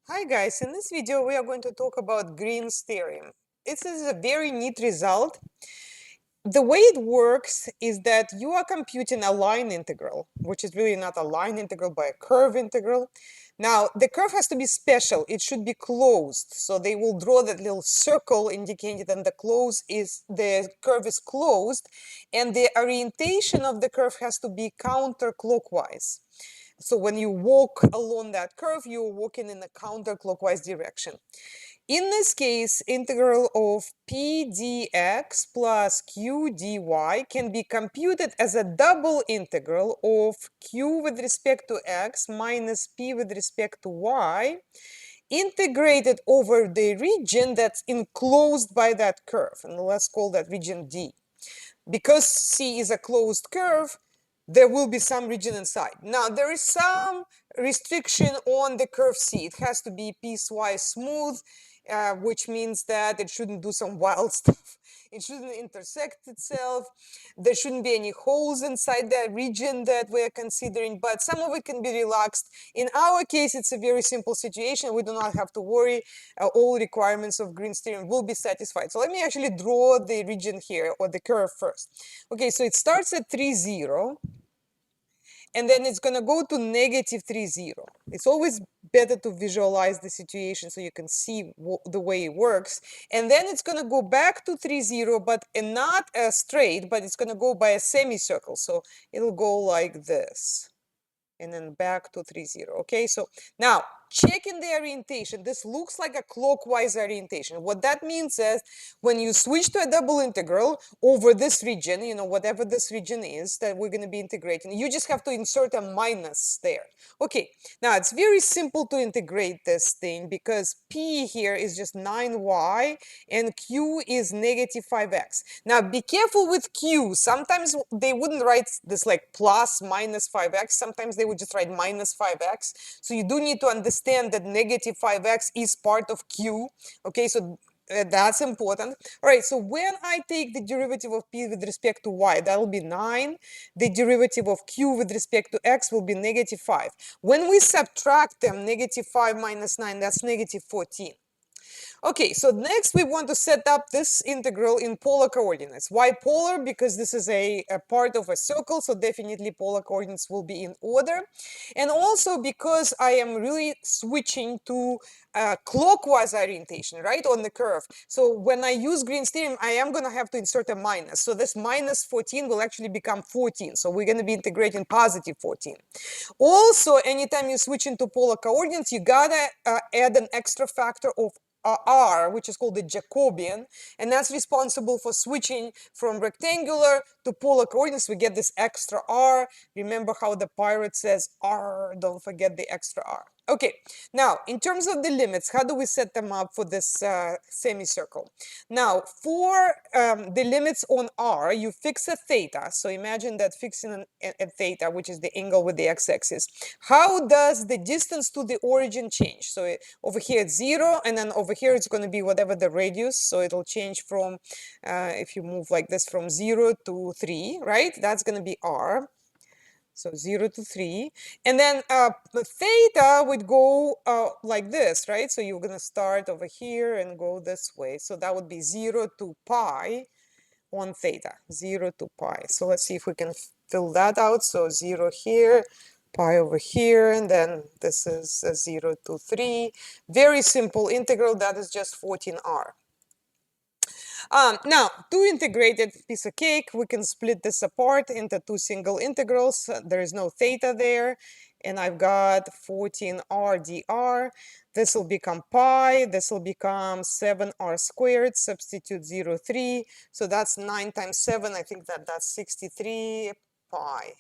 Hi guys, in this video we are going to talk about Green's theorem. This is a very neat result. The way it works is that you are computing a line integral, which is really not a line integral but a curve integral. Now the curve has to be special, it should be closed. So they will draw that little circle indicating that the curve is closed, and the orientation of the curve has to be counterclockwise. So when you walk along that curve, you're walking in a counterclockwise direction. In this case, integral of p dx plus q dy can be computed as a double integral of q with respect to x minus p with respect to y, integrated over the region that's enclosed by that curve. And let's call that region D. Because C is a closed curve, there will be some region inside. Now, there is some restriction on the curve C. It has to be piecewise smooth, which means that it shouldn't do some wild stuff. It shouldn't intersect itself. There shouldn't be any holes inside that region that we're considering, but some of it can be relaxed. In our case, it's a very simple situation. We do not have to worry. All requirements of Green's theorem will be satisfied. So let me actually draw the region here, or the curve first. Okay, so it starts at 3, 0. And then it's going to go to negative 3, 0. It's always better to visualize the situation so you can see the way it works. And then it's going to go back to 3, 0, but not straight, but it's going to go by a semicircle. So it'll go like this. And then back to 3, 0. Okay, so now checking the orientation. This looks like a clockwise orientation. What that means is when you switch to a double integral over this region, whatever this region is that we're going to be integrating, you just have to insert a minus there. Okay, now it's very simple to integrate this thing because p here is just 9y and q is negative 5x. Now be careful with q. Sometimes they wouldn't write this like plus minus 5x. Sometimes they would just write minus 5x. So you do need to understand that negative 5x is part of q. Okay, so that's important. All right, so when I take the derivative of p with respect to y, that will be 9. The derivative of q with respect to x will be negative 5. When we subtract them, negative 5 minus 9, that's negative 14. Okay, so next we want to set up this integral in polar coordinates. Why polar? Because this is a part of a circle, so definitely polar coordinates will be in order. And also because I am really switching to clockwise orientation, right, on the curve. So when I use Green's theorem, I am going to have to insert a minus. So this minus 14 will actually become 14. So we're going to be integrating positive 14. Also, anytime you switch into polar coordinates, you gotta add an extra factor of r, which is called the Jacobian, and that's responsible for switching from rectangular to polar coordinates. We get this extra r. Remember how the pirate says r, don't forget the extra r. Okay, now in terms of the limits, how do we set them up for this semicircle? Now, for the limits on r, you fix a theta. So imagine that fixing a theta, which is the angle with the x-axis. How does the distance to the origin change? So over here it's 0, and then over here it's going to be whatever the radius. So it'll change from, if you move like this, from 0 to 3, right? That's going to be r. So 0 to 3. And then the theta would go like this, right? So you're going to start over here and go this way. So that would be 0 to pi on theta, 0 to pi. So let's see if we can fill that out. So 0 here, pi over here, and then this is 0 to 3. Very simple integral. That is just 14r. Now, two integrated piece of cake, we can split this apart into two single integrals. There is no theta there. And I've got 14r dr. This will become pi. This will become 7r squared. Substitute 0, 3. So that's 9 times 7. I think that's 63 pi.